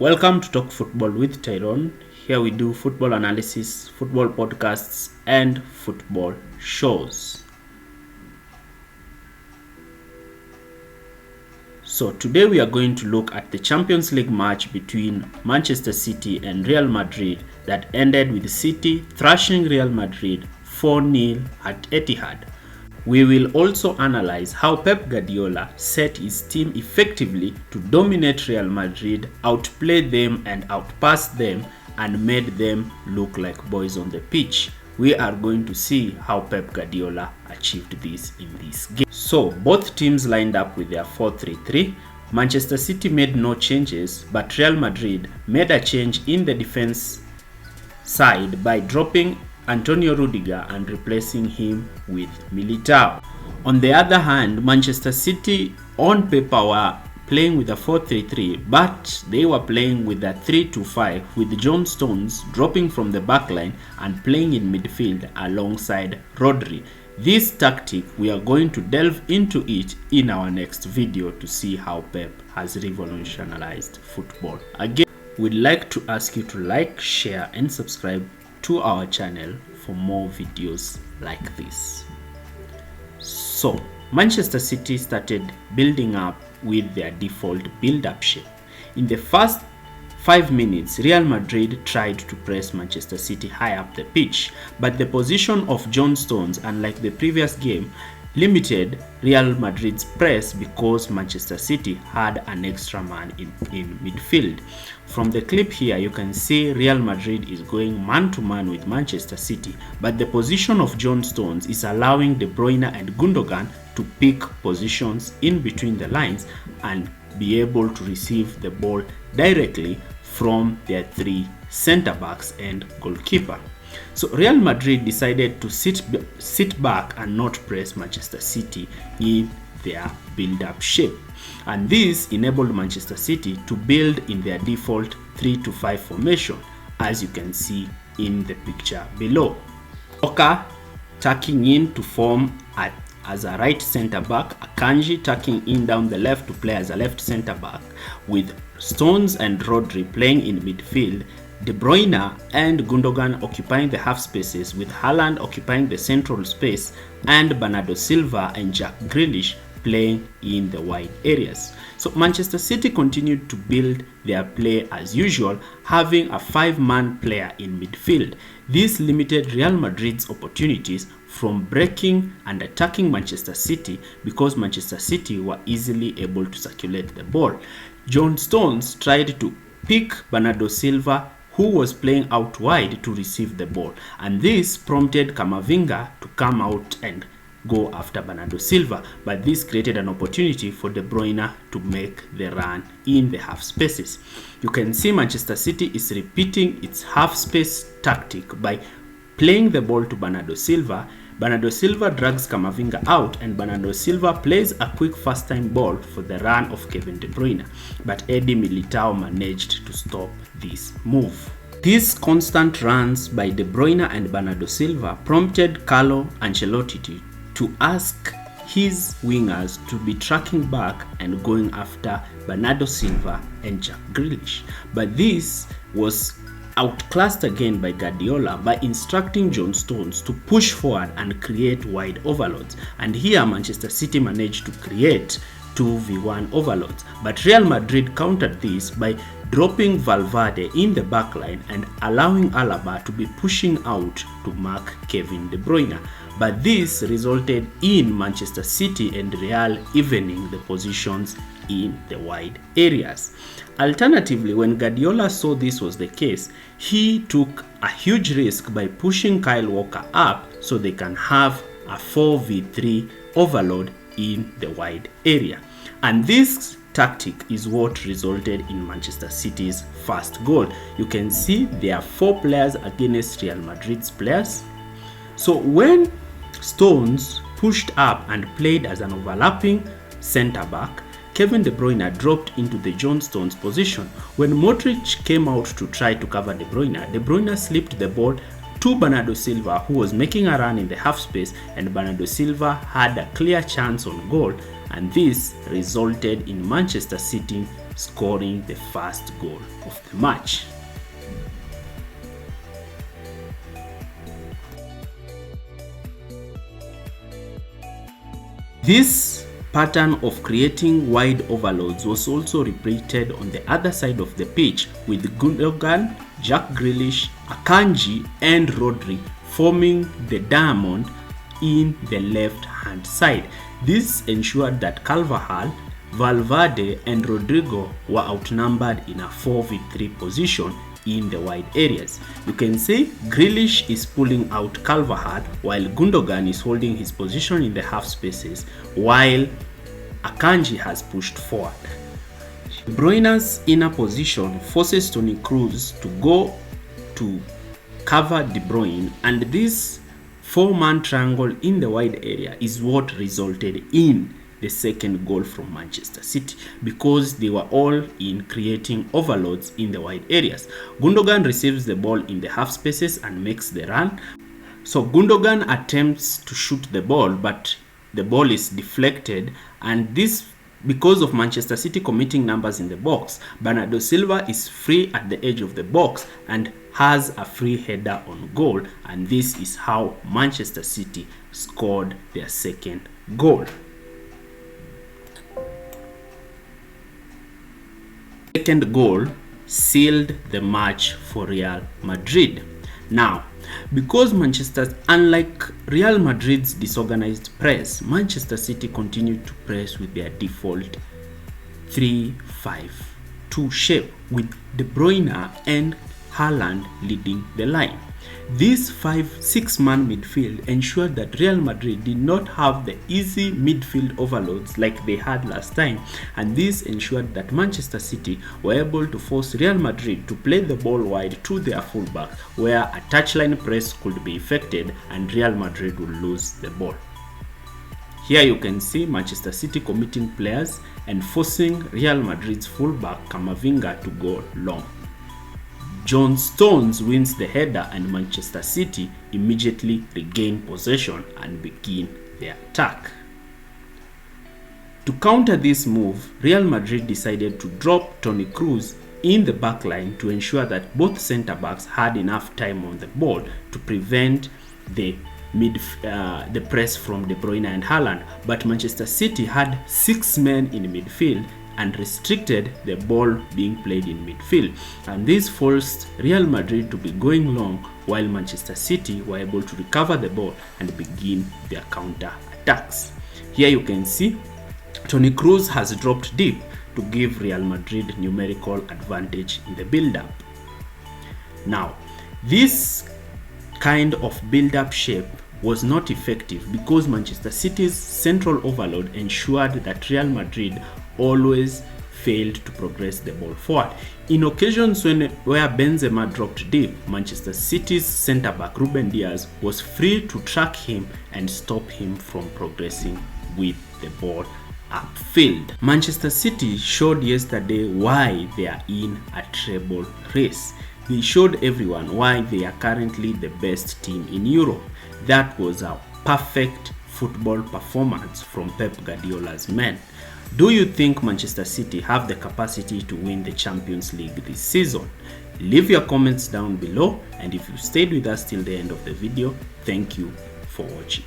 Welcome to Talk Football with Tyrone. Here we do football analysis, football podcasts, and football shows. So today we are going to look at the Champions League match between Manchester City and Real Madrid that ended with City thrashing Real Madrid 4-0 at Etihad. We will also analyze how Pep Guardiola set his team effectively to dominate Real Madrid, outplay them and outpass them, and made them look like boys on the pitch. We are going to see how Pep Guardiola achieved this in this game. So both teams lined up with their 4-3-3. Manchester City made no changes, but Real Madrid made a change in the defense side by dropping Antonio Rudiger and replacing him with Militao. On the other hand, Manchester City on paper were playing with a 4-3-3, but they were playing with a 3-2-5 with John Stones dropping from the backline and playing in midfield alongside Rodri. This tactic, we are going to delve into it in our next video to see how Pep has revolutionized football. Again, we'd like to ask you to like, share and subscribe to our channel for more videos like this. So Manchester City started building up with their default build-up shape. In the first 5 minutes, Real Madrid tried to press Manchester City high up the pitch, but the position of John Stones, unlike the previous game, limited Real Madrid's press because Manchester City had an extra man in midfield. From the clip here, you can see Real Madrid is going man-to-man with Manchester City, but the position of John Stones is allowing De Bruyne and Gundogan to pick positions in between the lines and be able to receive the ball directly from their three centre-backs and goalkeeper. So Real Madrid decided to sit back and not press Manchester City in their build-up shape. And this enabled Manchester City to build in their default 3-5 formation, as you can see in the picture below. Oka tucking in to form as a right centre-back, Akanji tucking in down the left to play as a left centre-back, with Stones and Rodri playing in midfield, De Bruyne and Gundogan occupying the half spaces, with Haaland occupying the central space, and Bernardo Silva and Jack Grealish playing in the wide areas. So Manchester City continued to build their play as usual, having a 5-man player in midfield. This limited Real Madrid's opportunities from breaking and attacking Manchester City because Manchester City were easily able to circulate the ball. John Stones tried to pick Bernardo Silva, who was playing out wide, to receive the ball, and this prompted Camavinga to come out and go after Bernardo Silva, but this created an opportunity for De Bruyne to make the run in the half spaces. You can see Manchester City is repeating its half space tactic by playing the ball to Bernardo Silva. Bernardo Silva drags Camavinga out, and Bernardo Silva plays a quick first time ball for the run of Kevin De Bruyne, but Eddie Militao managed to stop this move. These constant runs by De Bruyne and Bernardo Silva prompted Carlo Ancelloti to ask his wingers to be tracking back and going after Bernardo Silva and Jack Grealish, but this was outclassed again by Guardiola by instructing John Stones to push forward and create wide overloads, and here Manchester City managed to create 2v1 overloads, but Real Madrid countered this by dropping Valverde in the backline and allowing Alaba to be pushing out to mark Kevin De Bruyne, but this resulted in Manchester City and Real evening the positions in the wide areas. Alternatively, when Guardiola saw this was the case, he took a huge risk by pushing Kyle Walker up so they can have a 4v3 overload in the wide area. And this tactic is what resulted in Manchester City's first goal. You can see there are 4 players against Real Madrid's players. So when Stones pushed up and played as an overlapping centre-back, Kevin De Bruyne dropped into the John Stones position. When Modric came out to try to cover De Bruyne slipped the ball to Bernardo Silva, who was making a run in the half space, and Bernardo Silva had a clear chance on goal, and this resulted in Manchester City scoring the first goal of the match. This pattern of creating wide overloads was also repeated on the other side of the pitch, with Gundogan, Jack Grealish, Akanji and Rodri forming the diamond in the left hand side. This ensured that Carvajal, Valverde and Rodrigo were outnumbered in a 4v3 position in the wide areas. You can see Grealish is pulling out Carvajal while Gundogan is holding his position in the half spaces, while Akanji has pushed forward. De Bruyne's inner position forces Toni Kroos to go to cover De Bruyne, and this four-man triangle in the wide area is what resulted in the second goal from Manchester City, because they were all in creating overloads in the wide areas. Gundogan receives the ball in the half spaces and makes the run. So Gundogan attempts to shoot the ball, but the ball is deflected, and this, because of Manchester City committing numbers in the box, Bernardo Silva is free at the edge of the box and has a free header on goal, and this is how Manchester City scored their second goal. Second goal sealed the match for Real Madrid. Now, because unlike Real Madrid's disorganized press, Manchester City continued to press with their default 3-5-2 shape, with De Bruyne and Haaland leading the line. This 5-6-man midfield ensured that Real Madrid did not have the easy midfield overloads like they had last time, and this ensured that Manchester City were able to force Real Madrid to play the ball wide to their fullback, where a touchline press could be effected and Real Madrid would lose the ball. Here you can see Manchester City committing players and forcing Real Madrid's fullback Camavinga to go long. John Stones wins the header and Manchester City immediately regain possession and begin their attack. To counter this move, Real Madrid decided to drop Toni Kroos in the back line to ensure that both centre-backs had enough time on the ball to prevent the press from De Bruyne and Haaland, but Manchester City had 6 men in midfield and restricted the ball being played in midfield, and this forced Real Madrid to be going long while Manchester City were able to recover the ball and begin their counter attacks. Here you can see Toni Kroos has dropped deep to give Real Madrid numerical advantage in the build-up. Now, this kind of build-up shape was not effective because Manchester City's central overload ensured that Real Madrid always failed to progress the ball forward. In occasions where Benzema dropped deep, Manchester City's centre-back Ruben Dias was free to track him and stop him from progressing with the ball upfield. Manchester City showed yesterday why they are in a treble race. They showed everyone why they are currently the best team in Europe. That was a perfect football performance from Pep Guardiola's men. Do you think Manchester City have the capacity to win the Champions League this season? Leave your comments down below, and if you stayed with us till the end of the video, thank you for watching.